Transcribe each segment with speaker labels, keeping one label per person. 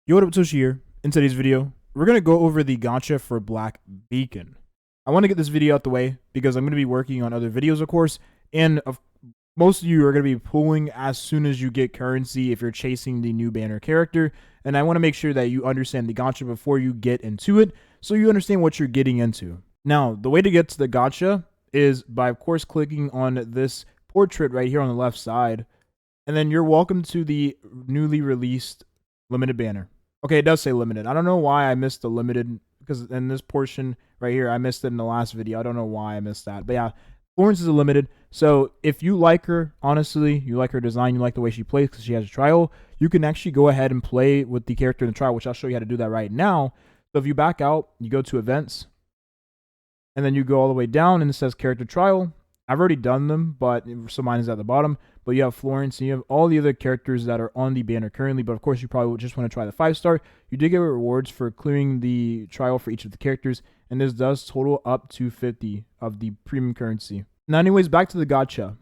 Speaker 1: Yo, what up, Toshi here. In today's video, we're going to go over the gacha for Black Beacon. I want to get this video out the way because I'm going to be working on other videos, of course, and most of you are going to be pulling as soon as you get currency if you're chasing the new banner character, and I want to make sure that you understand the gacha before you get into it, so you understand what you're getting into. Now, the way to get to the gacha is by, of course, clicking on this portrait right here on the left side, and then you're welcome to the newly released limited banner. Okay, it does say limited. I don't know why I missed the limited, because in this portion right here, I missed it in the last video. I don't know why I missed that. But yeah, Florence is a limited. So if you like her, honestly, you like her design, you like the way she plays because she has a trial, you can actually go ahead and play with the character in the trial, which I'll show you how to do that right now. So if you back out, you go to events, and then you go all the way down, and it says character trial. I've already done them, but so mine is at the bottom. But you have Florence, and you have all the other characters that are on the banner currently. But of course, you probably just want to try the 5-star. You did get rewards for clearing the trial for each of the characters, and this does total up to 50 of the premium currency. Now, anyways, back to the gacha.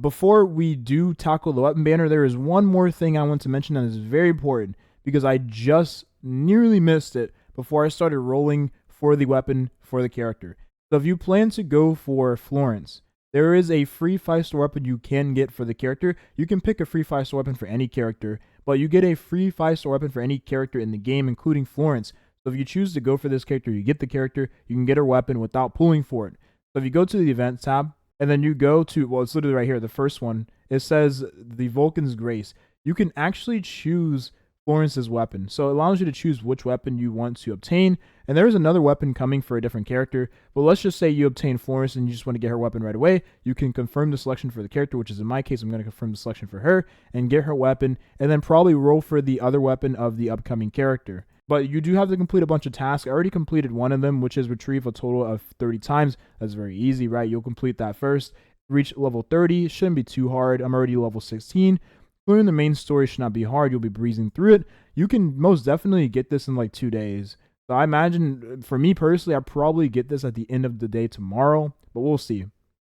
Speaker 1: Before we do tackle the weapon banner, there is one more thing I want to mention that is very important because I just nearly missed it before I started rolling for the weapon for the character. So if you plan to go for Florence, there is a free 5-star weapon you can get for the character. You can pick a free 5-star weapon for any character, but you get a free 5-star weapon for any character in the game, including Florence. So if you choose to go for this character, you get the character, you can get her weapon without pulling for it. So if you go to the event tab, and then you go to, well, it's literally right here, the first one, it says the Vulcan's Grace. You can actually choose Florence's weapon. So it allows you to choose which weapon you want to obtain. And there is another weapon coming for a different character. But let's just say you obtain Florence and you just want to get her weapon right away. You can confirm the selection for the character, which is in my case, I'm going to confirm the selection for her and get her weapon. And then probably roll for the other weapon of the upcoming character. But you do have to complete a bunch of tasks. I already completed one of them, which is retrieve a total of 30 times. That's very easy, right? You'll complete that first. Reach level 30. Shouldn't be too hard. I'm already level 16. Clearing the main story should not be hard. You'll be breezing through it. You can most definitely get this in like 2 days. So I imagine, for me personally, I'll probably get this at the end of the day tomorrow, but we'll see.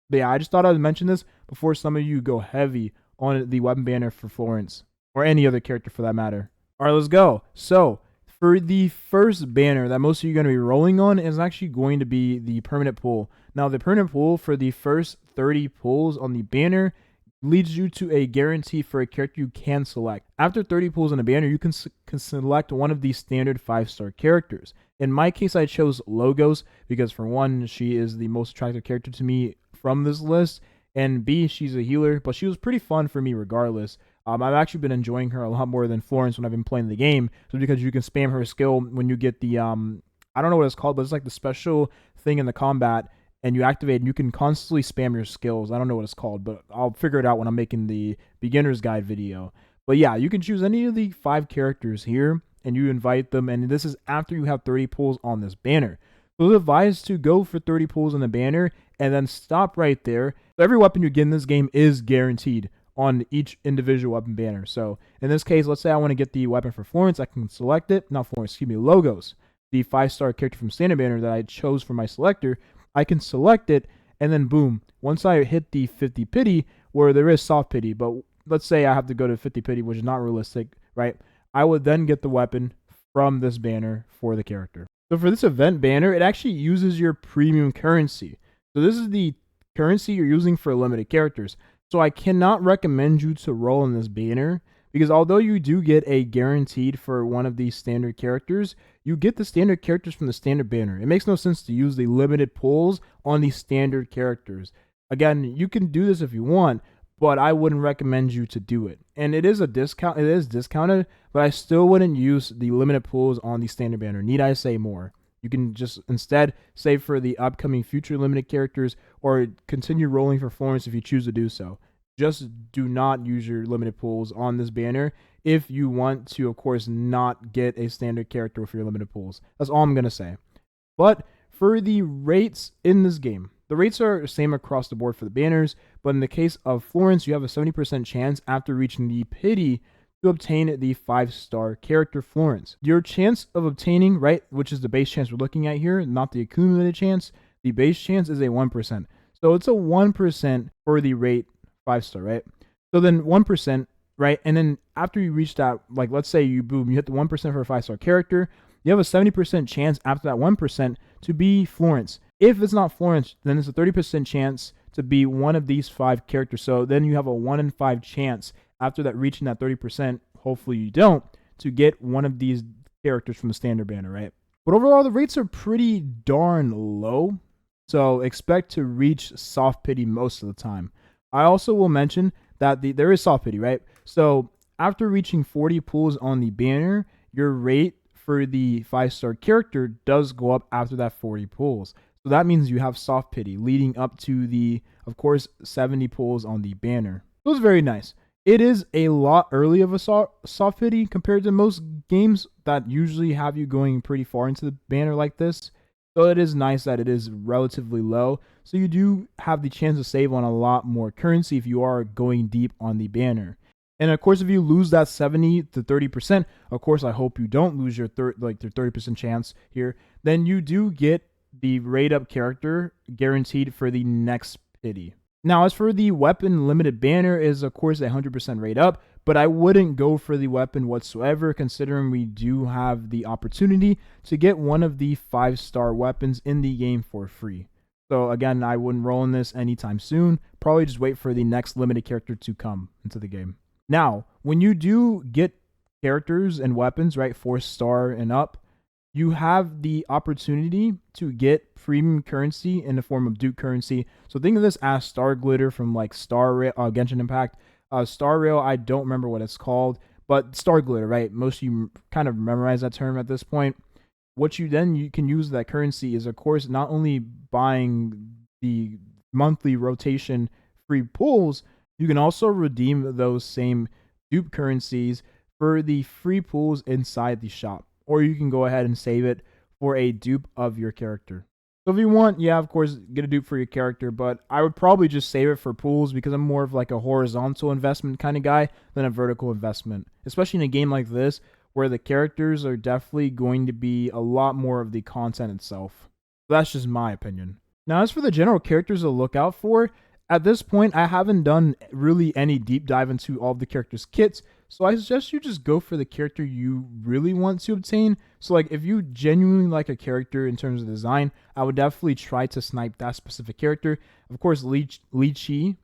Speaker 1: But yeah, I just thought I'd mention this before some of you go heavy on the weapon banner for Florence, or any other character for that matter. All right, let's go. So for the first banner that most of you are going to be rolling on is actually going to be the permanent pull. Now, the permanent pull for the first 30 pulls on the banner leads you to a guarantee for a character you can select. After 30 pulls on a banner, you can select one of these standard 5-star characters. In my case, I chose Logos because, for one, she is the most attractive character to me from this list, and B, she's a healer, but she was pretty fun for me regardless. I've actually been enjoying her a lot more than Florence when I've been playing the game, so because you can spam her skill when you get the, I don't know what it's called, but it's like the special thing in the combat, and you activate, and you can constantly spam your skills. I don't know what it's called, but I'll figure it out when I'm making the beginner's guide video. But yeah, you can choose any of the 5 characters here, and you invite them, and this is after you have 30 pulls on this banner. So it's advised to go for 30 pulls on the banner, and then stop right there. So every weapon you get in this game is guaranteed on each individual weapon banner. So in this case, let's say I want to get the weapon for Florence, I can select it. Not Florence, excuse me, Logos, the 5-star character from standard banner that I chose for my selector. I can select it, and then boom, once I hit the 50 pity, where there is soft pity, but let's say I have to go to 50 pity, which is not realistic, right? I would then get the weapon from this banner for the character. So for this event banner, it actually uses your premium currency. So this is the currency you're using for limited characters. So I cannot recommend you to roll in this banner, because although you do get a guaranteed for one of these standard characters, you get the standard characters from the standard banner. It makes no sense to use the limited pulls on these standard characters. Again, you can do this if you want, but I wouldn't recommend you to do it. And it is a discount. It is discounted, but I still wouldn't use the limited pulls on the standard banner. Need I say more? You can just instead save for the upcoming future limited characters, or continue rolling for Florence if you choose to do so. Just do not use your limited pulls on this banner if you want to, of course, not get a standard character with your limited pulls. That's all I'm going to say. But for the rates in this game, the rates are the same across the board for the banners, but in the case of Florence, you have a 70% chance after reaching the pity to obtain the 5-star character Florence. Your chance of obtaining, right, which is the base chance we're looking at here, not the accumulated chance, the base chance is a 1%. So it's a 1% for the rate 5-star, right? So then 1% right? And then after you reach that, like let's say you hit the 1% for a 5-star character, you have a 70% chance after that 1% to be Florence. If it's not Florence, then it's a 30% chance to be one of these 5 characters. So then you have a 1 in 5 chance after that reaching that 30%, hopefully you don't, to get one of these characters from the standard banner, right? But overall, the rates are pretty darn low, so expect to reach soft pity most of the time. I also will mention that there is soft pity, right? So after reaching 40 pulls on the banner, your rate for the 5-star character does go up after that 40 pulls. So that means you have soft pity leading up to the, of course, 70 pulls on the banner. So it's very nice. It is a lot early of a soft pity compared to most games that usually have you going pretty far into the banner like this. So it is nice that it is relatively low. So you do have the chance to save on a lot more currency if you are going deep on the banner. And of course, if you lose that 70 to 30%, of course, I hope you don't lose your 30% chance here, then you do get the rate up character guaranteed for the next pity. Now, as for the weapon, limited banner is of course 100% rate up, but I wouldn't go for the weapon whatsoever, considering we do have the opportunity to get one of the 5-star weapons in the game for free. So again, I wouldn't roll in this anytime soon. Probably just wait for the next limited character to come into the game. Now, when you do get characters and weapons, right, 4-star and up, you have the opportunity to get premium currency in the form of Duke currency. So think of this as Star Glitter from like Genshin Impact. Star Rail, I don't remember what it's called, but Star Glitter, right? Most of you kind of memorize that term at this point. What you can use that currency is, of course, not only buying the monthly rotation free pulls, you can also redeem those same dupe currencies for the free pulls inside the shop. Or you can go ahead and save it for a dupe of your character. So if you want, yeah, of course, get a dupe for your character, but I would probably just save it for pools because I'm more of like a horizontal investment kind of guy than a vertical investment, especially in a game like this where the characters are definitely going to be a lot more of the content itself. That's just my opinion. Now, as for the general characters to look out for, at this point, I haven't done really any deep dive into all of the characters' kits, so I suggest you just go for the character you really want to obtain. So like if you genuinely like a character in terms of design, I would definitely try to snipe that specific character. Of course, Li Chi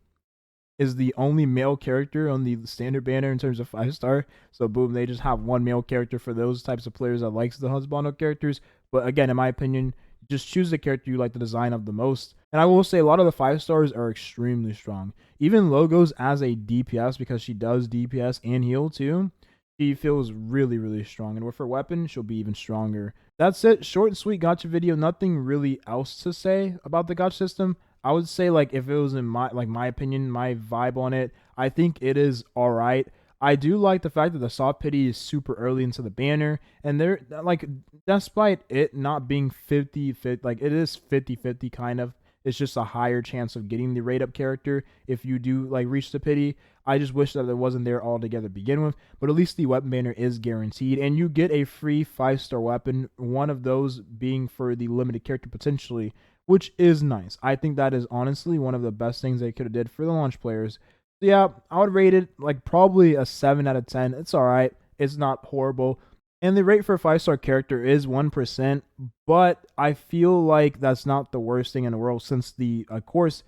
Speaker 1: is the only male character on the standard banner in terms of 5-star. So boom, they just have one male character for those types of players that likes the husbando characters. But again, in my opinion, just choose the character you like the design of the most. And I will say a lot of the 5-stars are extremely strong. Even Logos as a DPS, because she does DPS and heal too, she feels really, really strong. And with her weapon, she'll be even stronger. That's it. Short and sweet gacha video. Nothing really else to say about the gacha system. I would say, like, if it was in my opinion, my vibe on it, I think it is alright. I do like the fact that the soft pity is super early into the banner, and they're like, despite it not being 50-50, like it is 50-50 kind of. It's just a higher chance of getting the rate up character if you do like reach the pity. I just wish that it wasn't there altogether to begin with, but at least the weapon banner is guaranteed, and you get a free 5-star weapon, one of those being for the limited character potentially, which is nice. I think that is honestly one of the best things they could have did for the launch players. So yeah, I would rate it like probably a 7 out of 10. It's alright. It's not horrible. And the rate for a 5-star character is 1%, but I feel like that's not the worst thing in the world, since of course,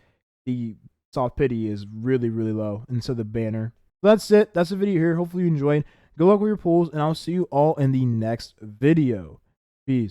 Speaker 1: the soft pity is really, really low into the banner. So that's it. That's the video here. Hopefully you enjoyed. Good luck with your pulls, and I'll see you all in the next video. Peace.